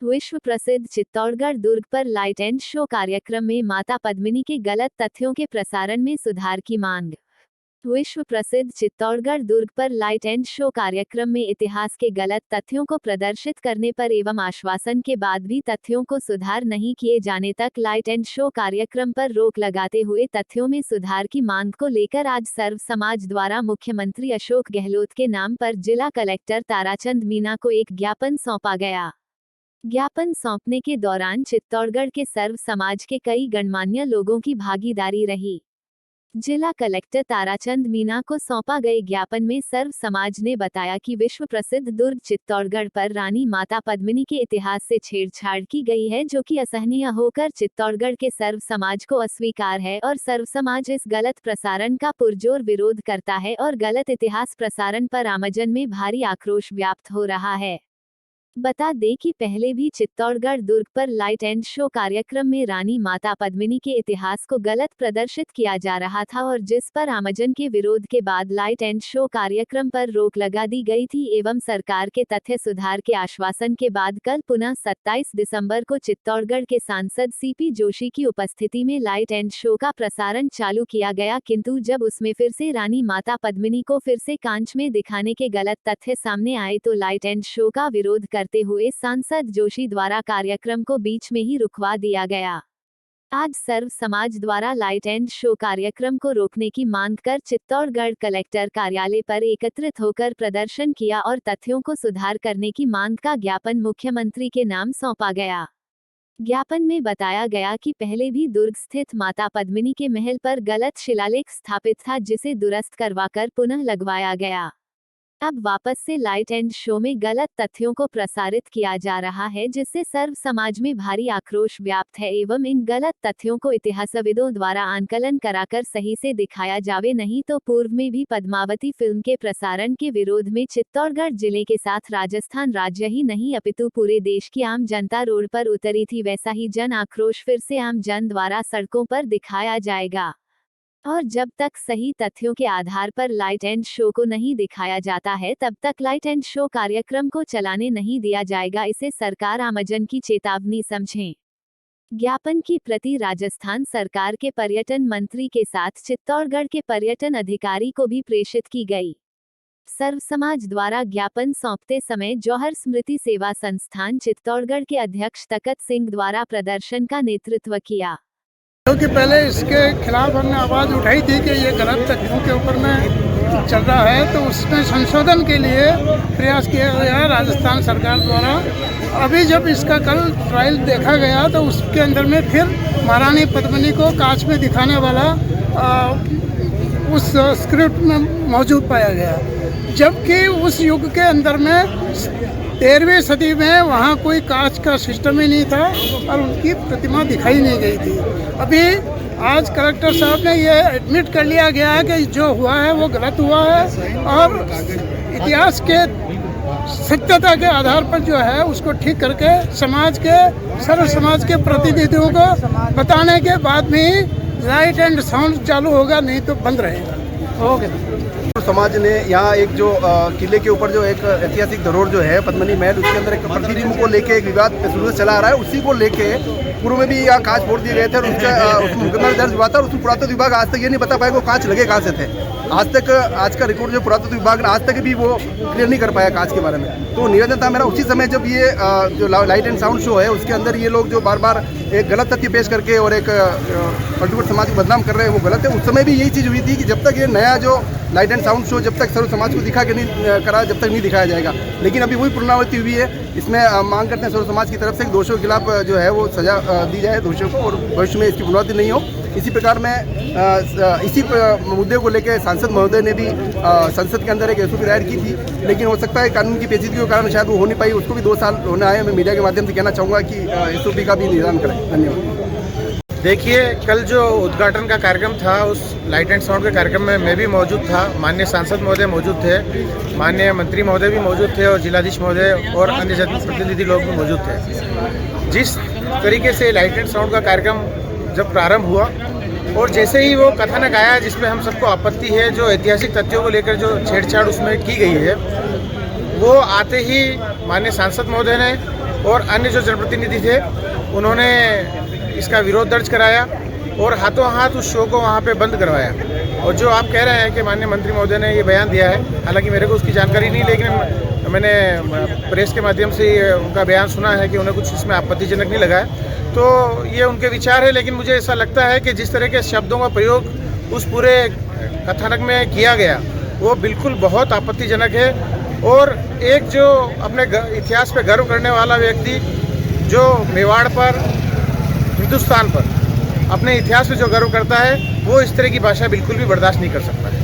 विश्व प्रसिद्ध चित्तौड़गढ़ दुर्ग पर लाइट एंड शो कार्यक्रम में माता पद्मिनी के गलत तथ्यों के प्रसारण में सुधार की मांग। विश्व प्रसिद्ध चित्तौड़गढ़ दुर्ग पर लाइट एंड शो कार्यक्रम में इतिहास के गलत तथ्यों को प्रदर्शित करने पर एवं आश्वासन के बाद भी तथ्यों को सुधार नहीं किए जाने तक लाइट एंड शो कार्यक्रम पर रोक लगाते हुए तथ्यों में सुधार की मांग को लेकर आज सर्व समाज द्वारा मुख्यमंत्री अशोक गहलोत के नाम पर जिला कलेक्टर ताराचंद मीणा को एक ज्ञापन सौंपा गया। ज्ञापन सौंपने के दौरान चित्तौड़गढ़ के सर्व समाज के कई गणमान्य लोगों की भागीदारी रही। जिला कलेक्टर ताराचंद मीणा को सौंपा गए ज्ञापन में सर्व समाज ने बताया कि विश्व प्रसिद्ध दुर्ग चित्तौड़गढ़ पर रानी माता पद्मिनी के इतिहास से छेड़छाड़ की गई है, जो कि असहनीय होकर चित्तौड़गढ़ के सर्व समाज को अस्वीकार है और सर्व समाज इस गलत प्रसारण का पुरजोर विरोध करता है और गलत इतिहास प्रसारण पर आमजन में भारी आक्रोश व्याप्त हो रहा है। बता दें कि पहले भी चित्तौड़गढ़ दुर्ग पर लाइट एंड शो कार्यक्रम में रानी माता पद्मिनी के इतिहास को गलत प्रदर्शित किया जा रहा था और जिस पर आमजन के विरोध के बाद लाइट एंड शो कार्यक्रम पर रोक लगा दी गई थी एवं सरकार के तथ्य सुधार के आश्वासन के बाद कल पुनः 27 दिसंबर को चित्तौड़गढ़ के सांसद सीपी जोशी की उपस्थिति में लाइट एंड शो का प्रसारण चालू किया गया, किंतु जब उसमें फिर से रानी माता पद्मिनी को फिर से कांच में दिखाने के गलत तथ्य सामने आए तो लाइट एंड शो का विरोध करते हुए सांसद जोशी द्वारा कार्यक्रम को बीच में ही रुकवा दिया गया। आज सर्व समाज द्वारा लाइट एंड शो कार्यक्रम को रोकने की मांग कर चित्तौड़गढ़ कलेक्टर कार्यालय पर एकत्रित होकर प्रदर्शन किया और तथ्यों को सुधार करने की मांग का ज्ञापन मुख्यमंत्री के नाम सौंपा गया। ज्ञापन में बताया गया कि पहले भी दुर्ग स्थित माता पद्मिनी के महल पर गलत शिलालेख स्थापित था, जिसे दुरुस्त करवाकर पुनः लगवाया गया। अब वापस से लाइट एंड शो में गलत तथ्यों को प्रसारित किया जा रहा है, जिससे सर्व समाज में भारी आक्रोश व्याप्त है एवं इन गलत तथ्यों को इतिहासविदों द्वारा आंकलन कराकर सही से दिखाया जावे, नहीं तो पूर्व में भी पद्मावती फिल्म के प्रसारण के विरोध में चित्तौड़गढ़ जिले के साथ राजस्थान राज्य ही नहीं अपितु पूरे देश की आम जनता रोड पर उतरी थी, वैसा ही जन आक्रोश फिर से आम जन द्वारा सड़कों पर दिखाया जाएगा। और जब तक सही तथ्यों के आधार पर लाइट एंड शो को नहीं दिखाया जाता है, तब तक लाइट एंड शो कार्यक्रम को चलाने नहीं दिया जाएगा। इसे सरकार आमजन की चेतावनी समझें। ज्ञापन की प्रति राजस्थान सरकार के पर्यटन मंत्री के साथ चित्तौड़गढ़ के पर्यटन अधिकारी को भी प्रेषित की गई। सर्व समाज द्वारा ज्ञापन सौंपते समय जौहर स्मृति सेवा संस्थान चित्तौड़गढ़ के अध्यक्ष तकत सिंह द्वारा प्रदर्शन का नेतृत्व किया। क्योंकि पहले इसके खिलाफ हमने आवाज़ उठाई थी कि ये गलत तथ्यों के ऊपर में चल रहा है, तो उसमें संशोधन के लिए प्रयास किया गया राजस्थान सरकार द्वारा। अभी जब इसका कल ट्रायल देखा गया तो उसके अंदर में फिर महारानी पद्मिनी को कांच में दिखाने वाला उस स्क्रिप्ट में मौजूद पाया गया, जबकि उस युग के अंदर में 13वीं सदी में वहाँ कोई कांच का सिस्टम ही नहीं था और उनकी प्रतिमा दिखाई नहीं गई थी। अभी आज कलेक्टर साहब ने ये एडमिट कर लिया गया है कि जो हुआ है वो गलत हुआ है और इतिहास के सत्यता के आधार पर जो है उसको ठीक करके समाज के सर्व समाज के प्रतिनिधियों को बताने के बाद में लाइट एंड साउंड चालू होगा, नहीं तो बंद रहेगा। ओके। समाज ने यहाँ एक जो किले के ऊपर जो एक ऐतिहासिक धरोहर जो है पद्मिनी महल, उसके अंदर एक प्रतिबिंब को लेके एक विवाद शुरू से चला आ रहा है। उसी को लेके पूर्व में भी यहाँ कांच फोड़ दिए गए थे और उसमें मुकदमा दर्ज हुआ था और उसमें पुरातत्व विभाग आज तक ये नहीं बता पाया वो कांच लगे कहाँ से थे। आज का रिकॉर्ड जो पुरातत्व विभाग ने आज तक भी वो क्लियर नहीं कर पाया कांच के बारे में। तो निवेदन था मेरा उसी समय जब ये जो लाइट एंड साउंड शो है उसके अंदर ये लोग जो बार बार एक गलत तथ्य पेश करके और एक पर्टिकुलर समाज को बदनाम कर रहे हैं वो गलत है। उस समय भी यही चीज़ हुई थी कि जब तक ये नया जो लाइट एंड साउंड शो जब तक सर्व समाज को दिखा के नहीं करा जब तक नहीं दिखाया जाएगा, लेकिन अभी वही पुनरावृत्ति हुई है। इसमें मांग करते हैं सर्व समाज की तरफ से दोषियों के खिलाफ जो है वो सजा दी जाए दोषियों को और भविष्य में इसकी पुनरावृत्ति नहीं हो। इसी प्रकार में इसी मुद्दे को लेकर सांसद महोदय ने भी संसद के अंदर एक एसओपी दायर की थी, लेकिन हो सकता है कानून की पेचीदगी के कारण शायद वो हो नहीं पाई। उसको भी 2 साल होना है। मैं मीडिया के माध्यम से कहना चाहूँगा कि एसओपी का भी निदान करें। धन्यवाद। देखिए, कल जो उद्घाटन का कार्यक्रम था उस लाइट एंड साउंड के कार्यक्रम में मैं भी मौजूद था, माननीय सांसद महोदय मौजूद थे, माननीय मंत्री महोदय भी मौजूद थे और जिलाधीश महोदय और अन्य जनप्रतिनिधि लोग भी मौजूद थे। जिस तरीके से लाइट एंड साउंड का कार्यक्रम जब प्रारंभ हुआ और जैसे ही वो कथानक आया जिसमें हम सबको आपत्ति है, जो ऐतिहासिक तथ्यों को लेकर जो छेड़छाड़ उसमें की गई है, वो आते ही माननीय सांसद महोदय ने और अन्य जो जनप्रतिनिधि थे उन्होंने इसका विरोध दर्ज कराया और हाथों हाथ उस शो को वहाँ पे बंद करवाया। और जो आप कह रहे हैं कि माननीय मंत्री महोदय ने ये बयान दिया है, हालांकि मेरे को उसकी जानकारी नहीं, लेकिन मैंने प्रेस के माध्यम से उनका बयान सुना है कि उन्हें कुछ इसमें आपत्तिजनक नहीं लगा है। तो ये उनके विचार है, लेकिन मुझे ऐसा लगता है कि जिस तरह के शब्दों का प्रयोग उस पूरे कथानक में किया गया वो बिल्कुल बहुत आपत्तिजनक है। और एक जो अपने इतिहास पे गर्व करने वाला व्यक्ति जो मेवाड़ पर, हिंदुस्तान पर, अपने इतिहास पे जो गर्व करता है, वो इस तरह की भाषा बिल्कुल भी बर्दाश्त नहीं कर सकता है।